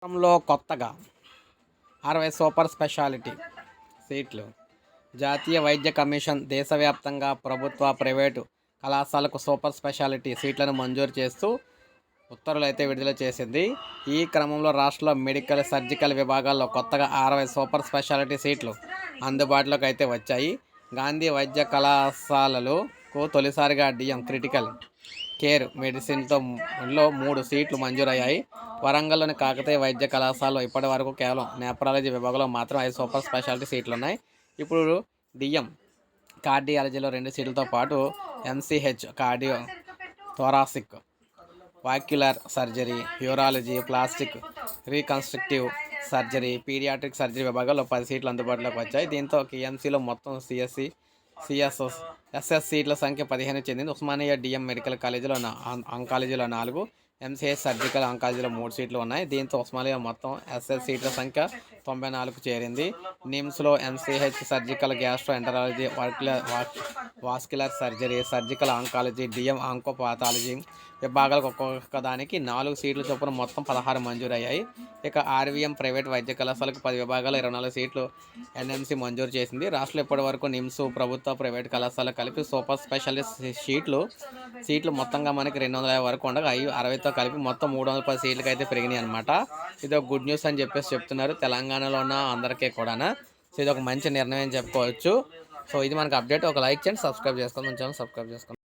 రాష్ట్రంలో కొత్తగా 60 super speciality సీట్లు. జాతీయ వైద్య కమిషన్ దేశవ్యాప్తంగా ప్రభుత్వ, ప్రైవేటు కళాశాలకు సూపర్ స్పెషాలిటీ సీట్లను మంజూరు చేస్తూ ఉత్తర్వులైతే విడుదల చేసింది. ఈ క్రమంలో రాష్ట్రంలో మెడికల్, సర్జికల్ విభాగాల్లో కొత్తగా 60 సూపర్ స్పెషాలిటీ సీట్లు అందుబాటులోకి అయితే వచ్చాయి. గాంధీ వైద్య కళాశాలలకు తొలిసారిగా డిఎం క్రిటికల్ కేర్ మెడిసిన్తో 3 సీట్లు మంజూరయ్యాయి. వరంగల్లోని కాకతీయ వైద్య కళాశాలలో ఇప్పటి వరకు కేవలం నెఫ్రాలజీ విభాగంలో మాత్రం 5 సూపర్ స్పెషాలిటీ సీట్లు ఉన్నాయి. ఇప్పుడు డిఎం కార్డియాలజీలో 2 సీట్లతో పాటు MCH cardio thoracic, vascular surgery, urology, plastic reconstructive surgery, paediatric surgery విభాగాల్లో 10 సీట్లు అందుబాటులోకి వచ్చాయి. దీంతో కేఎంసీలో మొత్తం ఎస్ఎస్ సీట్ల సంఖ్య 15 చెందింది. ఉస్మానియా డిఎం మెడికల్ కాలేజీలో అంకాలజీలో 4, ఎంసీహెచ్ సర్జికల్ అంకాలజీలో 3 సీట్లు ఉన్నాయి. దీంతో ఉస్మానియా మొత్తం ఎస్ఎస్ సీట్ల సంఖ్య 94కు చేరింది. నిమ్స్లో MCH surgical, gastroenterology, vascular surgery, surgical oncology, DM oncopathology విభాగాలకు ఒక్కొక్క దానికి 4 సీట్ల చొప్పున మొత్తం 16 మంజూరయ్యాయి. ఇక ఆర్వీఎం ప్రైవేట్ వైద్య కళాశాలకు 10 విభాగాలు 24 సీట్లు ఎన్ఎంసీ మంజూరు చేసింది. రాష్ట్రంలో ఇప్పటి వరకు నిమ్స్, ప్రభుత్వ, ప్రైవేట్ కళాశాల కలిపి సూపర్ స్పెషాలిస్ట్ సీట్లు మొత్తంగా మనకి 250 వరకు ఉండగా 60తో కలిపి మొత్తం 310 సీట్లకి అయితే పెరిగినాయి అనమాట. ఇది ఒక గుడ్ న్యూస్ అని చెప్పేసి చెప్తున్నారు తెలంగాణలో ఉన్న అందరికీ కూడా. సో ఇది ఒక మంచి నిర్ణయం అని చెప్పుకోవచ్చు. సో ఇది మనకు అప్డేట్. ఒక లైక్ చేయండి, సబ్స్క్రైబ్ చేసుకోండి, మన ఛానల్ సబ్స్క్రైబ్ చేసుకోండి.